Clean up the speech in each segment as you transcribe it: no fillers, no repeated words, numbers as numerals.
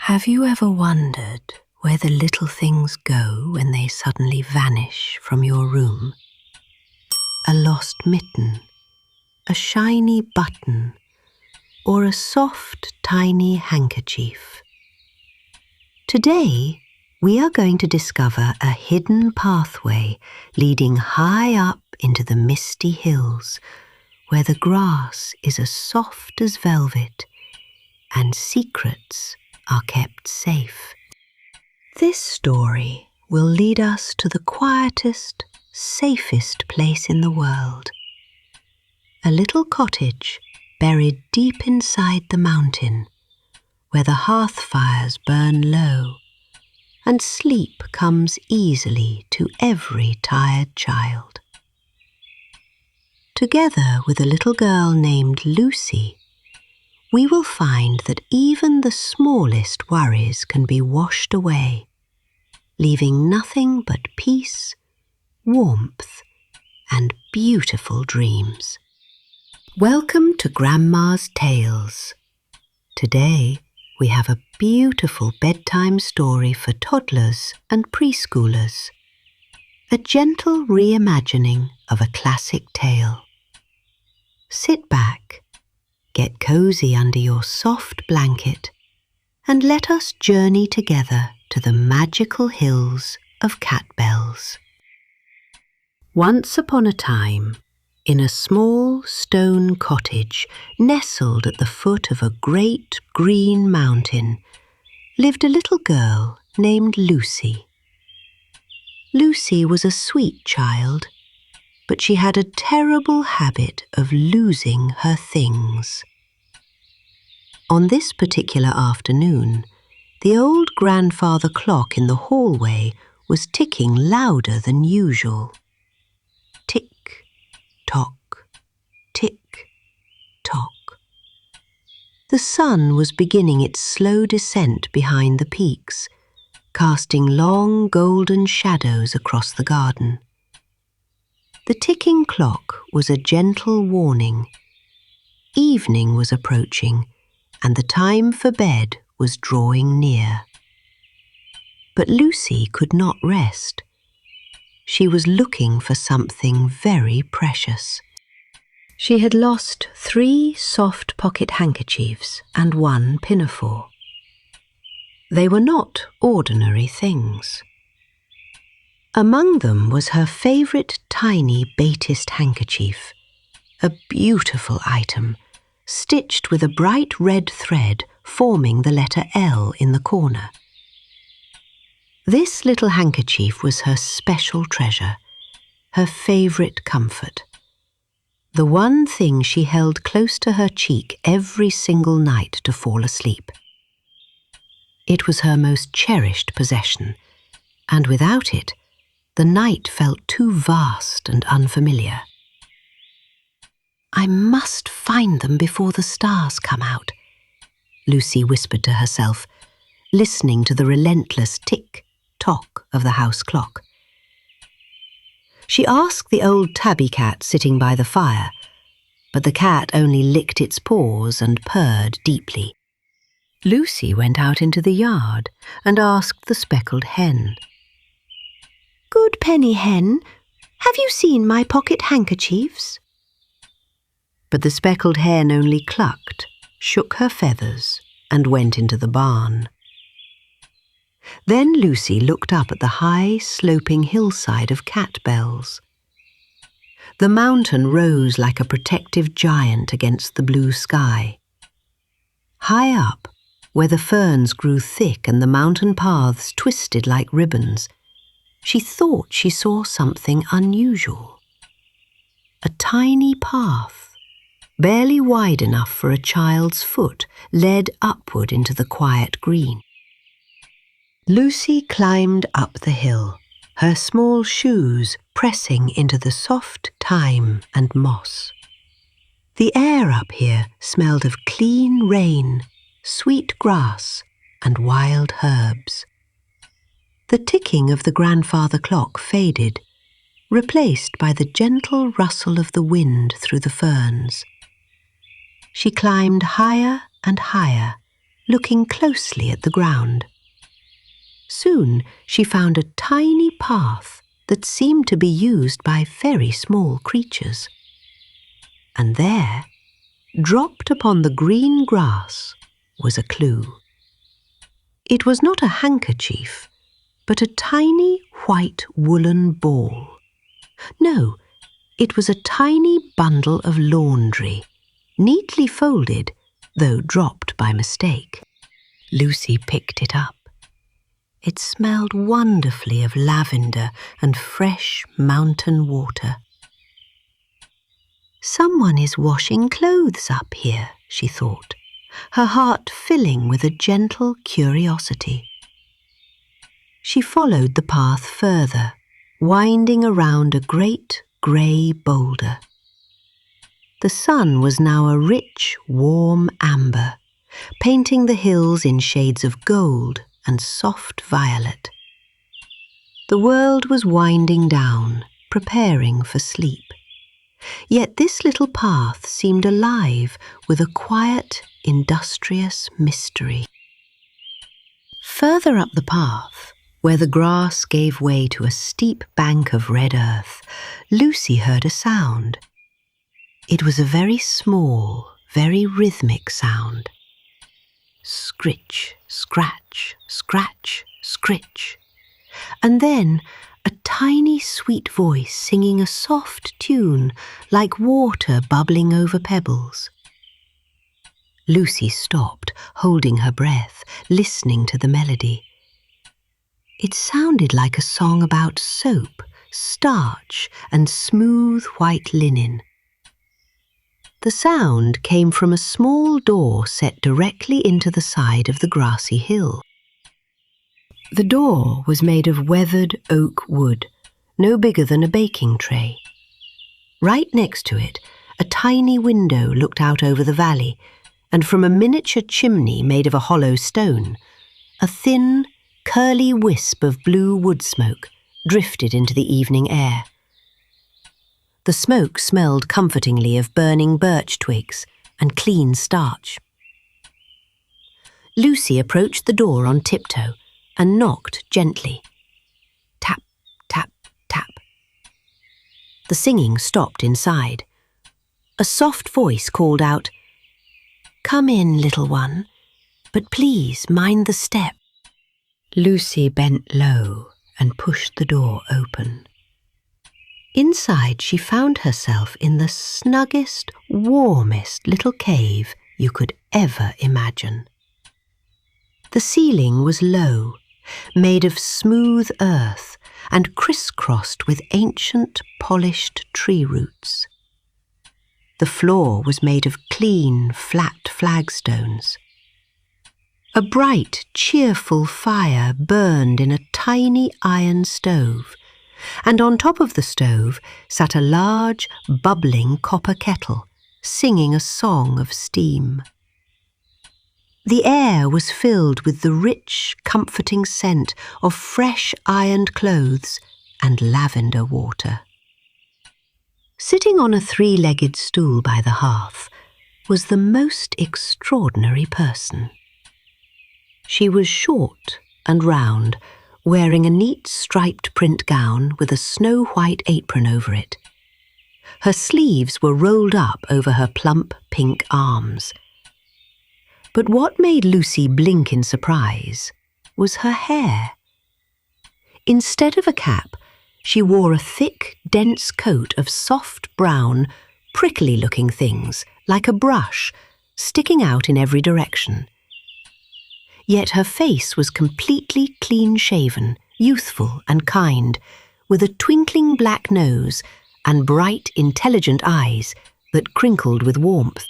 Have you ever wondered where the little things go when they suddenly vanish from your room? A lost mitten, a shiny button, or a soft, tiny handkerchief? Today, we are going to discover a hidden pathway leading high up into the misty hills, where the grass is as soft as velvet and secrets are kept safe. This story will lead us to the quietest, safest place in the world. A little cottage buried deep inside the mountain, where the hearth fires burn low and sleep comes easily to every tired child. Together with a little girl named Lucie, we will find that even the smallest worries can be washed away, leaving nothing but peace, warmth, and beautiful dreams. Welcome to Grandma's Tales. Today, we have a beautiful bedtime story for toddlers and preschoolers. A gentle reimagining of a classic tale. Sit back, get cozy under your soft blanket, and let us journey together to the magical hills of Cat Bells. Once upon a time, in a small stone cottage nestled at the foot of a great green mountain, lived a little girl named Lucie. Lucie was a sweet child, but she had a terrible habit of losing her things. On this particular afternoon, the old grandfather clock in the hallway was ticking louder than usual. Tick, tock, tick, tock. The sun was beginning its slow descent behind the peaks, casting long golden shadows across the garden. The ticking clock was a gentle warning. Evening was approaching, and the time for bed was drawing near. But Lucie could not rest. She was looking for something very precious. She had lost 3 soft pocket handkerchiefs and 1 pinafore. They were not ordinary things. Among them was her favourite tiny Betis handkerchief, a beautiful item, stitched with a bright red thread forming the letter L in the corner. This little handkerchief was her special treasure, her favourite comfort, the one thing she held close to her cheek every single night to fall asleep. It was her most cherished possession, and without it, the night felt too vast and unfamiliar. "I must find them before the stars come out," Lucie whispered to herself, listening to the relentless tick-tock of the house clock. She asked the old tabby cat sitting by the fire, but the cat only licked its paws and purred deeply. Lucie went out into the yard and asked the speckled hen, "Good penny hen, have you seen my pocket handkerchiefs?" But the speckled hen only clucked, shook her feathers, and went into the barn. Then Lucie looked up at the high, sloping hillside of Cat Bells. The mountain rose like a protective giant against the blue sky. High up, where the ferns grew thick and the mountain paths twisted like ribbons, she thought she saw something unusual. A tiny path, barely wide enough for a child's foot, led upward into the quiet green. Lucie climbed up the hill, her small shoes pressing into the soft thyme and moss. The air up here smelled of clean rain, sweet grass, and wild herbs. The ticking of the grandfather clock faded, replaced by the gentle rustle of the wind through the ferns. She climbed higher and higher, looking closely at the ground. Soon she found a tiny path that seemed to be used by very small creatures. And there, dropped upon the green grass, was a clue. It was not a handkerchief, but a tiny white woolen ball. No, it was a tiny bundle of laundry, neatly folded, though dropped by mistake. Lucie picked it up. It smelled wonderfully of lavender and fresh mountain water. "Someone is washing clothes up here," she thought, her heart filling with a gentle curiosity. She followed the path further, winding around a great grey boulder. The sun was now a rich, warm amber, painting the hills in shades of gold and soft violet. The world was winding down, preparing for sleep. Yet this little path seemed alive with a quiet, industrious mystery. Further up the path, where the grass gave way to a steep bank of red earth, Lucie heard a sound. It was a very small, very rhythmic sound. Scritch, scratch, scratch, scritch. And then a tiny sweet voice singing a soft tune like water bubbling over pebbles. Lucie stopped, holding her breath, listening to the melody. It sounded like a song about soap, starch, and smooth white linen. The sound came from a small door set directly into the side of the grassy hill. The door was made of weathered oak wood, no bigger than a baking tray. Right next to it, a tiny window looked out over the valley, and from a miniature chimney made of a hollow stone, a thin, curly wisp of blue wood smoke drifted into the evening air. The smoke smelled comfortingly of burning birch twigs and clean starch. Lucie approached the door on tiptoe and knocked gently. Tap, tap, tap. The singing stopped inside. A soft voice called out, "Come in, little one, but please mind the step." Lucie bent low and pushed the door open. Inside she found herself in the snuggest, warmest little cave you could ever imagine. The ceiling was low, made of smooth earth and crisscrossed with ancient, polished tree roots. The floor was made of clean, flat flagstones. A bright, cheerful fire burned in a tiny iron stove, and on top of the stove sat a large, bubbling copper kettle, singing a song of steam. The air was filled with the rich, comforting scent of fresh ironed clothes and lavender water. Sitting on a three-legged stool by the hearth was the most extraordinary person. She was short and round, wearing a neat striped print gown with a snow-white apron over it. Her sleeves were rolled up over her plump pink arms. But what made Lucie blink in surprise was her hair. Instead of a cap, she wore a thick, dense coat of soft brown, prickly-looking things, like a brush, sticking out in every direction. Yet her face was completely clean-shaven, youthful and kind, with a twinkling black nose and bright, intelligent eyes that crinkled with warmth.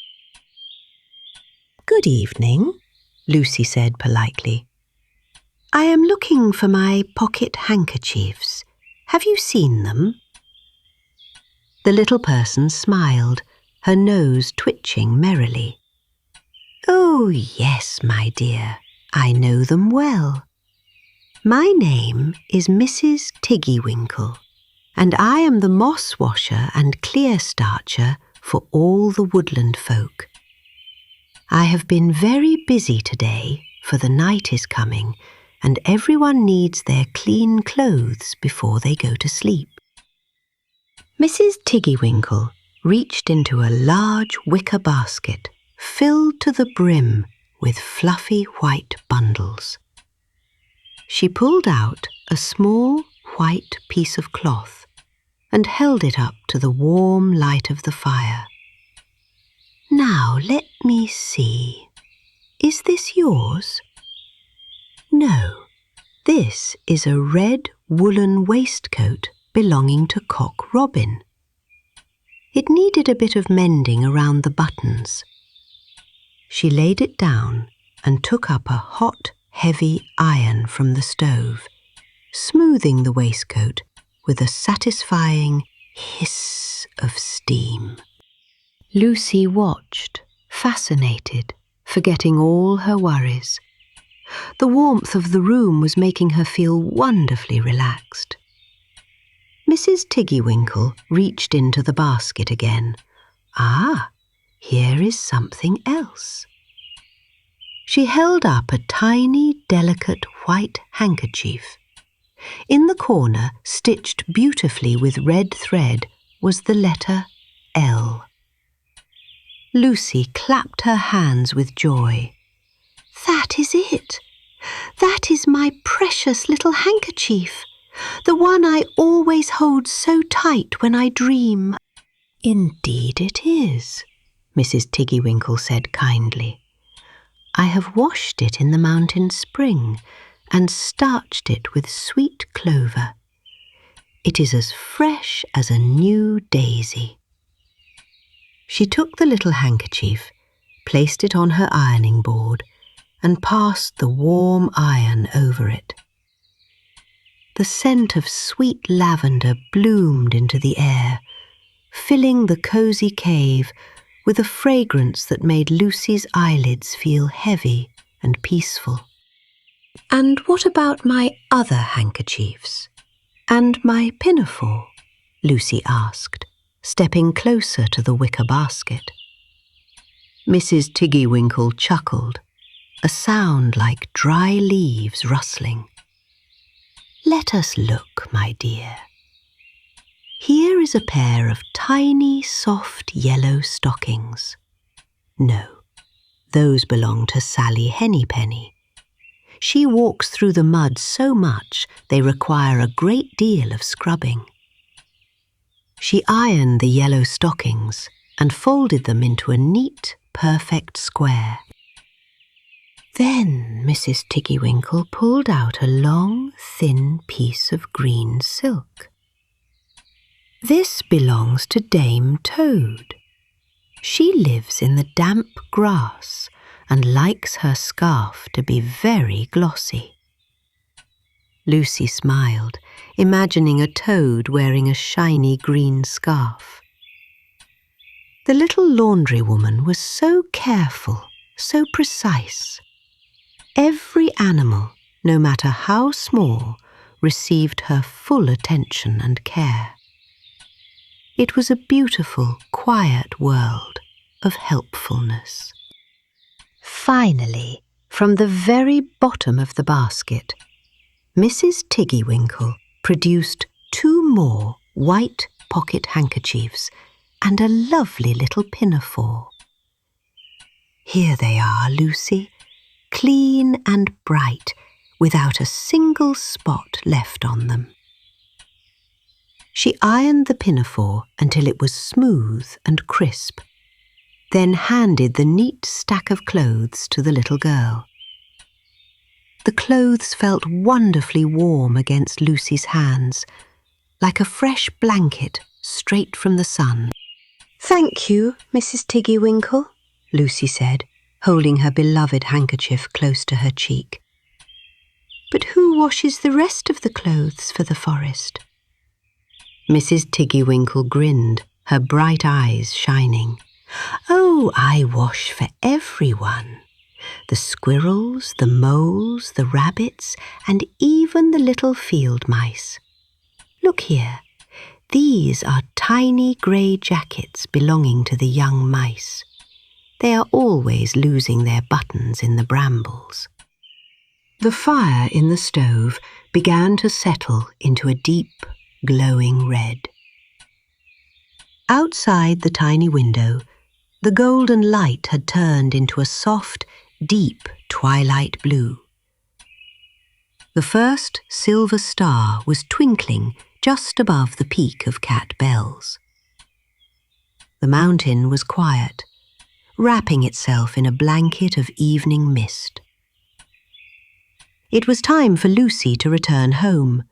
"Good evening," Lucie said politely. "I am looking for my pocket handkerchiefs. Have you seen them?" The little person smiled, her nose twitching merrily. "Oh, yes, my dear. I know them well. My name is Mrs. Tiggy-Winkle, and I am the moss washer and clear starcher for all the woodland folk. I have been very busy today, for the night is coming, and everyone needs their clean clothes before they go to sleep. Mrs. Tiggy-Winkle reached into a large wicker basket filled to the brim with fluffy white bundles. She pulled out a small white piece of cloth and held it up to the warm light of the fire. Now let me see. Is this yours? No, this is a red woolen waistcoat belonging to Cock Robin. It needed a bit of mending around the buttons. She laid it down and took up a hot, heavy iron from the stove, smoothing the waistcoat with a satisfying hiss of steam. Lucie watched, fascinated, forgetting all her worries. The warmth of the room was making her feel wonderfully relaxed. Mrs. Tiggy-Winkle reached into the basket again. Ah, here is something else. She held up a tiny, delicate white handkerchief. In the corner, stitched beautifully with red thread, was the letter L. Lucie clapped her hands with joy. That is it! That is my precious little handkerchief, the one I always hold so tight when I dream. Indeed it is, Mrs. Tiggy-Winkle said kindly. I have washed it in the mountain spring and starched it with sweet clover. It is as fresh as a new daisy. She took the little handkerchief, placed it on her ironing board, and passed the warm iron over it. The scent of sweet lavender bloomed into the air, filling the cosy cave with a fragrance that made Lucie's eyelids feel heavy and peaceful. And what about my other handkerchiefs? And my pinafore? Lucie asked, stepping closer to the wicker basket. Mrs. Tiggy-Winkle chuckled, a sound like dry leaves rustling. Let us look, my dear. Here is a pair of tiny, soft yellow stockings. No, those belong to Sally Henny-Penny. She walks through the mud so much they require a great deal of scrubbing. She ironed the yellow stockings and folded them into a neat, perfect square. Then Mrs. Tiggy-Winkle pulled out a long, thin piece of green silk. This belongs to Dame Toad. She lives in the damp grass and likes her scarf to be very glossy. Lucie smiled, imagining a toad wearing a shiny green scarf. The little laundry woman was so careful, so precise. Every animal, no matter how small, received her full attention and care. It was a beautiful, quiet world of helpfulness. Finally, from the very bottom of the basket, Mrs. Tiggy-Winkle produced 2 more white pocket handkerchiefs and a lovely little pinafore. Here they are, Lucie, clean and bright, without a single spot left on them. She ironed the pinafore until it was smooth and crisp, then handed the neat stack of clothes to the little girl. The clothes felt wonderfully warm against Lucie's hands, like a fresh blanket straight from the sun. Thank you, Mrs. Tiggy-Winkle, Lucie said, holding her beloved handkerchief close to her cheek. But who washes the rest of the clothes for the forest? Mrs. Tiggy-Winkle grinned, her bright eyes shining. Oh, I wash for everyone. The squirrels, the moles, the rabbits, and even the little field mice. Look here. These are tiny grey jackets belonging to the young mice. They are always losing their buttons in the brambles. The fire in the stove began to settle into a deep, glowing red. Outside the tiny window, the golden light had turned into a soft, deep twilight blue. The first silver star was twinkling just above the peak of Cat Bells. The mountain was quiet, wrapping itself in a blanket of evening mist. It was time for Lucie to return home,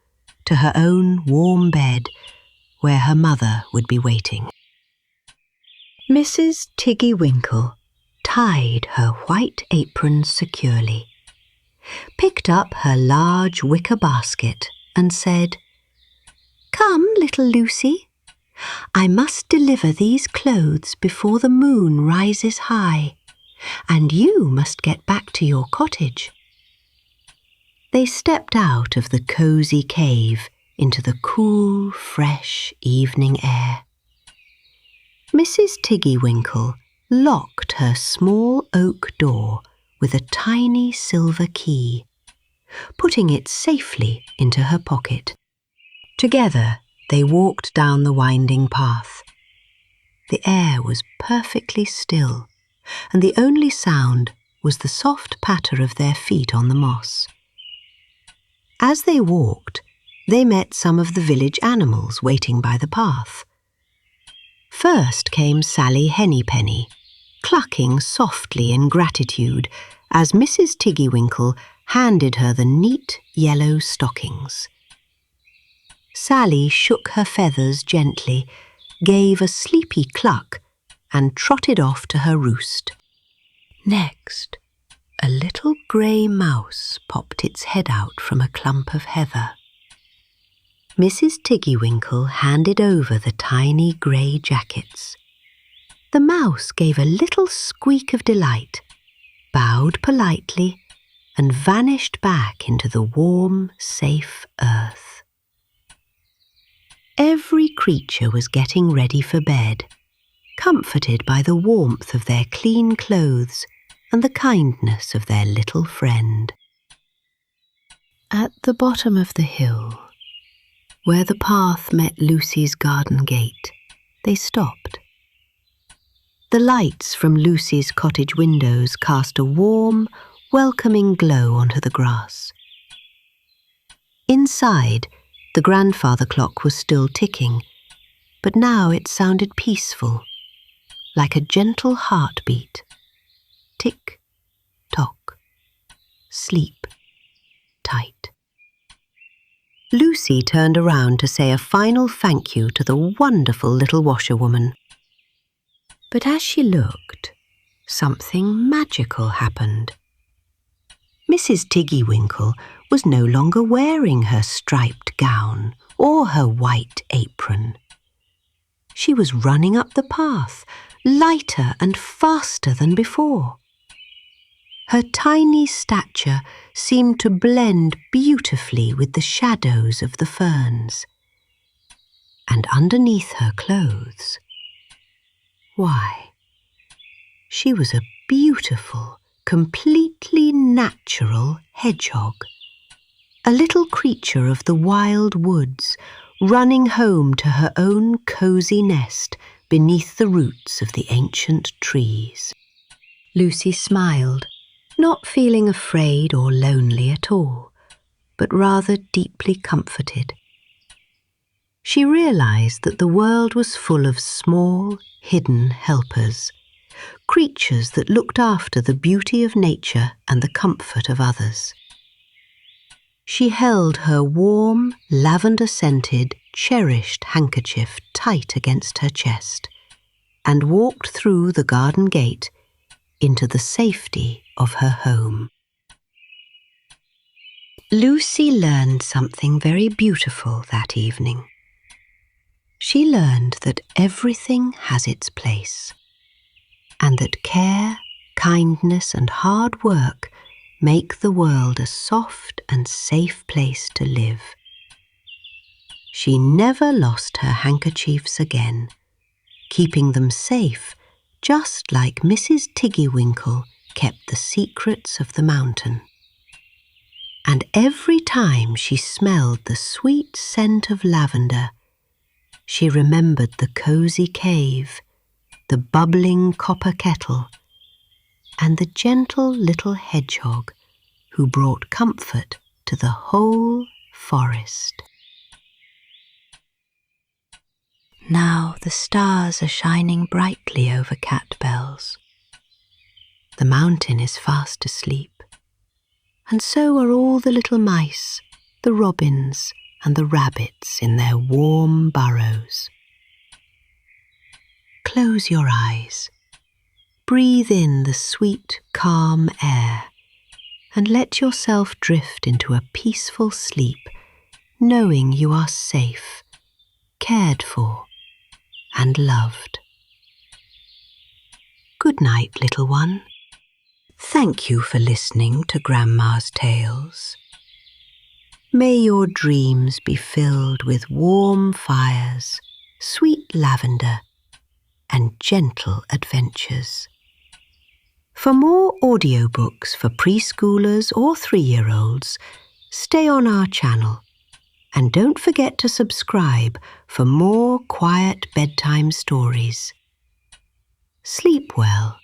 to her own warm bed, where her mother would be waiting. Mrs. Tiggy-Winkle tied her white apron securely, picked up her large wicker basket and said, "Come, little Lucie, I must deliver these clothes before the moon rises high, and you must get back to your cottage." They stepped out of the cosy cave into the cool, fresh evening air. Mrs. Tiggy-Winkle locked her small oak door with a tiny silver key, putting it safely into her pocket. Together they walked down the winding path. The air was perfectly still, and the only sound was the soft patter of their feet on the moss. As they walked, they met some of the village animals waiting by the path. First came Sally Henny-Penny, clucking softly in gratitude as Mrs. Tiggy-Winkle handed her the neat yellow stockings. Sally shook her feathers gently, gave a sleepy cluck, and trotted off to her roost. Next, a little grey mouse popped its head out from a clump of heather. Mrs. Tiggy-Winkle handed over the tiny grey jackets. The mouse gave a little squeak of delight, bowed politely, and vanished back into the warm, safe earth. Every creature was getting ready for bed, comforted by the warmth of their clean clothes and the kindness of their little friend. At the bottom of the hill, where the path met Lucie's garden gate, they stopped. The lights from Lucie's cottage windows cast a warm, welcoming glow onto the grass. Inside, the grandfather clock was still ticking, but now it sounded peaceful, like a gentle heartbeat. Tick, tock, sleep tight. Lucie turned around to say a final thank you to the wonderful little washerwoman. But as she looked, something magical happened. Mrs. Tiggy-Winkle was no longer wearing her striped gown or her white apron. She was running up the path, lighter and faster than before. Her tiny stature seemed to blend beautifully with the shadows of the ferns. And underneath her clothes, why, she was a beautiful, completely natural hedgehog, a little creature of the wild woods, running home to her own cosy nest beneath the roots of the ancient trees. Lucie smiled, not feeling afraid or lonely at all, but rather deeply comforted. She realized that the world was full of small, hidden helpers, creatures that looked after the beauty of nature and the comfort of others. She held her warm, lavender-scented, cherished handkerchief tight against her chest and walked through the garden gate into the safety of her home. Lucie learned something very beautiful that evening. She learned that everything has its place, and that care, kindness, and hard work make the world a soft and safe place to live. She never lost her handkerchiefs again, keeping them safe just like Mrs. Tiggy-Winkle kept the secrets of the mountain. And every time she smelled the sweet scent of lavender, she remembered the cosy cave, the bubbling copper kettle, and the gentle little hedgehog who brought comfort to the whole forest. Now the stars are shining brightly over Cat Bells. The mountain is fast asleep, and so are all the little mice, the robins, and the rabbits in their warm burrows. Close your eyes, breathe in the sweet, calm air, and let yourself drift into a peaceful sleep, knowing you are safe, cared for, and loved. Good night, little one. Thank you for listening to Grandma's Tales. May your dreams be filled with warm fires, sweet lavender, and gentle adventures. For more audiobooks for preschoolers or 3-year-olds, stay on our channel. And don't forget to subscribe for more quiet bedtime stories. Sleep well